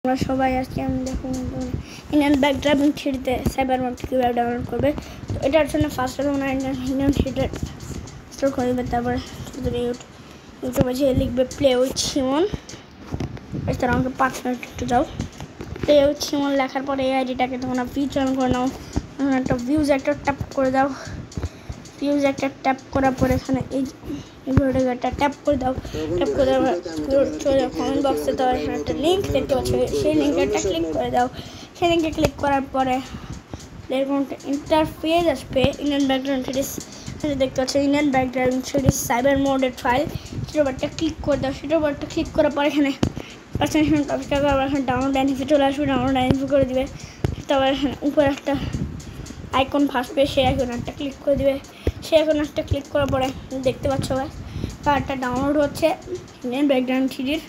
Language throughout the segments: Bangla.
আমরা সবাই আজকে আমি দেখুন ইন্ডিয়ান বাইক ড্রাইভিং থ্রিতে সাইবার মোড কীভাবে ডাউনলোড করবে। তো এটার জন্য ফার্স্ট তোমরা ইন্ডিয়ান থ্রিতে ইনস্টল করে দেবে। তারপরে ইউটিউবে যেয়ে লিখবে প্লে উইথ সিমন। তার আমাকে 5 মিনিট একটু যাও। প্লে উইথ সিমন লেখার পরে এই আইডিটাকে তোমরা ভিউজ অন করে নাও। একটা ভিউজ একটা ট্যাপ করে দাও। ভিউজ একটা ট্যাপ করার পরে এখানে এই ভিডিওটা ট্যাপ করে দাও। ট্যাপ করে দেওয়ার চলে কমেন্ট বক্সে তো এখানে একটা লিঙ্ক দেখতে পাচ্ছ, সেই লিঙ্কটা ক্লিক করে দাও। সেই লিঙ্কে ক্লিক করার পরে এরকম একটা ইন্টারফেস আসবে। ইন্ডিয়ান ব্যাকগ্রাউন্ড থ্রিডিস দেখতে পাচ্ছ, ইন্ডিয়ান ব্যাকগ্রাউন্ড থ্রিডিস সাইবার মোডের ফাইল। সেটার উপরটা ক্লিক করে দাও। সেটার উপরটা ক্লিক করার পর এখানে পার্সেন্ট টপিকটা এখানে ডাউনলোড বেনিফিট চলে আসবে। ডাউনলোড বেনিফিট করে দিবে। তারপর এখানে উপরে একটা আইকন ফাঁসবে, সেই আইকনটা ক্লিক করে দিবে। সেই আইকনটা ক্লিক করার পরে দেখতে পাচ্ছ ফাইলটা ডাউনলোড হচ্ছে ইন্ডিয়ান ব্যাকগ্রাউন্ড থ্রিডির।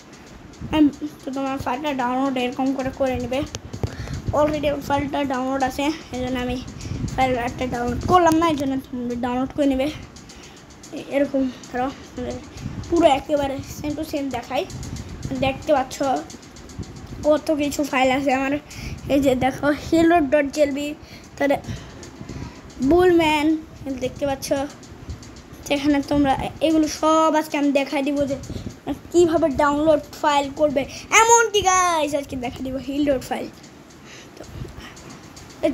তো তোমার ফাইলটা ডাউনলোড এরকম করে নেবে। অলরেডি ফাইলটা ডাউনলোড আছে, এই জন্য আমি ফাইলটা ডাউনলোড করলাম না, এই জন্য ডাউনলোড করে নেবে। এরকম ধরো পুরো একেবারে সেম টু সেম দেখাই। দেখতে পাচ্ছ কত কিছু ফাইল আছে আমার। এই যে দেখো hello.jlb, তাহলে বুলম্যান দেখতে পাচ্ছ। সেখানে তোমরা এগুলো সব আজকে আমি দেখাই দিব যে কীভাবে ডাউনলোড ফাইল করবে। এমনকি গাইস আজকে দেখা দিব হিল.ডট ফাইল। তো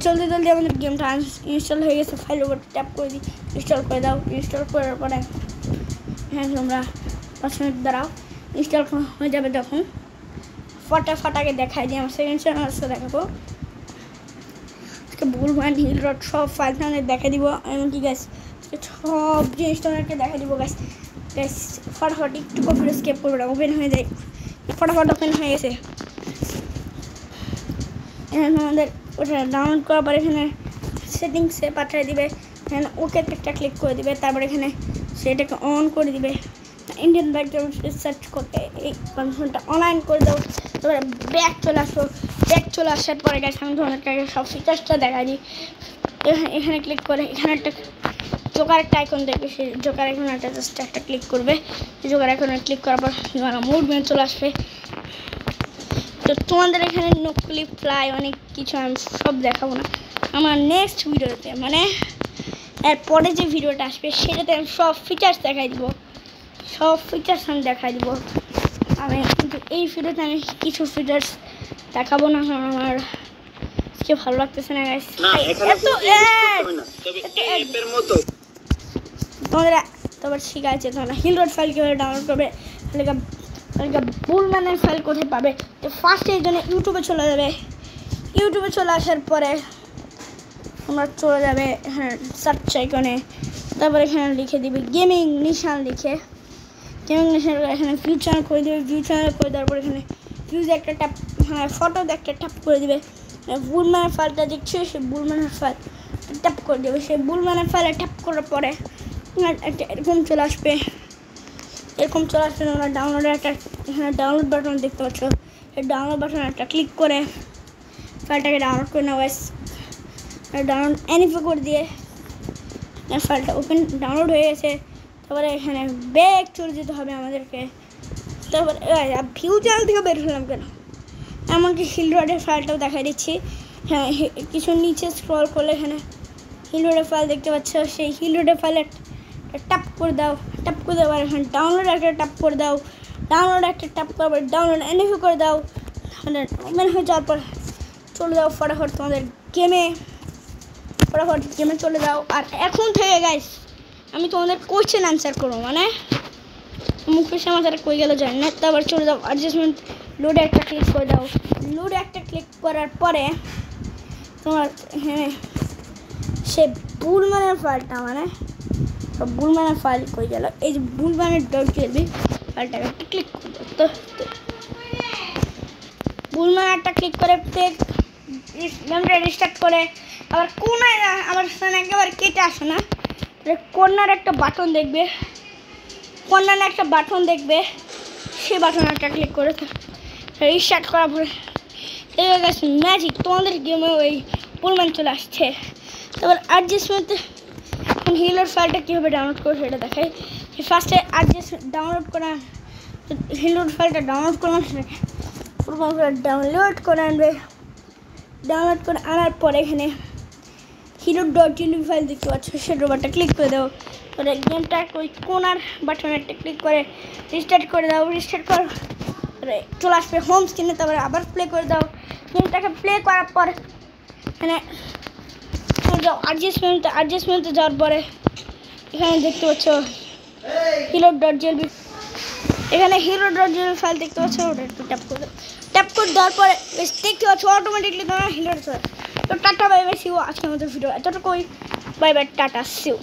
জলদি আমাদের গেমটা ইনস্টল হয়ে গেছে। ফাইল উপর ট্যাপ করে দিই, ইনস্টল করে দাও। ইনস্টল করার পরে হ্যাঁ তোমরা 5 মিনিট দাঁড়াও, ইনস্টল হয়ে যাবে। তখন ফটাকে দেখাই দিই। আমার সেকেন্ড চ্যানেল দেখাবো। বুলম্যান হিল.ডট সব ফাইল তোমাদের দেখা দিব। এমনকি গাইস সব জিনিস তোমাদেরকে দেখা দিব। গাইস ফটাফট একটু কম্পিউটার স্কেপ করবে না, ওপেন হয়ে যায়। ফটাফট ওপেন হয়ে গেছে। এখানে তোমাদের ওটা ডাউনলোড করার পর এখানে সেটিংসে পাঠিয়ে দিবে। এখানে ওকে একটা ক্লিক করে দিবে। তারপরে এখানে সেটাকে অন করে দিবে। ইন্ডিয়ান ব্যাকগ্রাউন্ড সার্চ করতে এই কনফার্মটা অনলাইন করে দাও। তারপরে ব্যাক চলে আসো। ব্যাক চলে আসার পরে গাইস আমি তোমাদেরকে সব ফিচার্সটা দেখা দিই। এখানে ক্লিক করে এখানে একটা জোকার একটা আইকন দেখবে, সেই জোকার আইকনটা জাস্ট একটা ক্লিক করবে। জোকার আইকনে ক্লিক করার পর মুভমেন্ট চলে আসবে। তো তোমাদের এখানে নকলি ফ্লাই অনেক কিছু আমি সব দেখাবো না আমার নেক্সট ভিডিওতে, মানে এরপরে যে ভিডিওটা আসবে সেটাতে আমি সব ফিচার্স দেখাই দিব। সব ফিচার্স আমি দেখাই দিব। আমি কিন্তু এই ভিডিওতে আমি কিছু ফিচার্স দেখাবো না, কারণ আমার আজকে ভালো লাগতেছে না গাইস। তোমাদের শিখাইছে তোমরা হিল.ডট ফাইল কীভাবে ডাউনলোড করবে, বুলম্যানের ফাইল কোথায় পাবে। তো ফার্স্টে এই জন্য ইউটিউবে চলে যাবে। ইউটিউবে চলে আসার পরে তোমরা চলে যাবে হ্যাঁ সার্চ আইকনে। তারপরে এখানে লিখে দিবে গেমিং নিশান লিখে। গেমিং নিশান এখানে ভিউ চ্যানেল করে দেবে। ভিউ চ্যানেল করে দেওয়ার পরে এখানে ভিউজ একটা ট্যাপ, হ্যাঁ ফটোতে একটা ট্যাপ করে দিবে। বুলম্যানের ফাইলটা দেখছে, সেই বুলম্যানের ফাইল ট্যাপ করে দেবে। সেই বুলম্যানের ফাইলে ট্যাপ করার পরে একটা এরকম চলে আসবে। তোমরা ডাউনলোডের একটা এখানে ডাউনলোড বাটন দেখতে পাচ্ছ। এই ডাউনলোড বাটন একটা ক্লিক করে ফাইলটাকে ডাউনলোড করে নাও। ডাউনলোড এনিফে করে দিয়ে ফাইলটা ওপেন ডাউনলোড হয়ে গেছে। তারপরে এখানে ব্যাক চলে যেতে হবে আমাদেরকে। তারপরে ভিউ চ্যানেল থেকে বের হলাম কেন, এমনকি হিল.ডটের ফাইলটাও দেখাই দিচ্ছি। হ্যাঁ কিছু নিচে স্ক্রল করলে এখানে হিল.ডটের ফাইল দেখতে পাচ্ছ। সেই হিল.ডটের ফাইলে ট্যাপ করে দাও। ট্যাপ করে দেওয়ার এখানে ডাউনলোড একটা ট্যাপ করে দাও। ডাউনলোড একটা ট্যাপ করার পর ডাউনলোড এনিফে করে দাও। তাহলে ওপেন হয়ে যাওয়ার পর চলে যাও ফটাফট তোমাদের গেমে। ফটাফট গেমে চলে যাও। আর এখন থেকে গাইস আমি তোমাদের কোয়েশ্চেন অ্যান্সার করবো, মানে মুখের সামনে তারা কই গেল জানি না। তারপর চলে যাও অ্যাডজাস্টমেন্ট, লোডে একটা ক্লিক করে দাও। লোডে একটা ক্লিক করার পরে তোমার হ্যাঁ সে বুলম্যানের ফাইলটা, মানে বুলম্যানের ফাইল কই গেল, এই যে বুলম্যানের .jlb ফাইলটাকে একটা ক্লিক করে দাও। তো বুলম্যান একটা ক্লিক করে গেমটা রিস্টার্ট করে আবার কোনায় না, আমার সামনে একেবারে কেটে আসো না, কর্নার একটা বাটন দেখবে। কর্নারে একটা বাটন দেখবে, সেই বাটন একটা ক্লিক করে রিস্টার্ট করার পরে এই গেছে ম্যাজিক, তোমাদের গেমে ওই বুলম্যান চলে আসছে। তারপর অ্যাডজাস্টমেন্টে এখন হিলের ফাইলটা কীভাবে ডাউনলোড করে সেটা দেখাই। ফার্স্টে অ্যাডজাস্ট ডাউনলোড করা হিলের ফাইলটা ডাউনলোড করলাম, সেটাকে প্রথম করে ডাউনলোড করে আনবে। ডাউনলোড করে আনার পরে এখানে hero.jlb ফাইল দেখতে পাচ্ছ, সেটার বাটনটা ক্লিক করে দাও। তাহলে গেমটা ওই কোনার বাটনে একটা ক্লিক করে রিস্টার্ট করে দাও। রিস্টার্ট করে চলে আসবে হোম স্ক্রিনে, তারপরে আবার প্লে করে দাও। গেমটাকে প্লে করার পর এখানে যাও অ্যাডজাস্টমেন্টে যাওয়ার পরে এখানে দেখতে পাচ্ছ hero.jlb, এখানে hero.jlb ফাইল দেখতে পাচ্ছ, ওটা একটু ট্যাপ করে দাও। ট্যাপ করে দেওয়ার পরে দেখতে পাচ্ছ অটোমেটিকলি তোমার হিরো। তো টাটা বাই বাই, সিও। আজকের মতো ভিডিও এতটুকুই। Bye bye, tata, CO.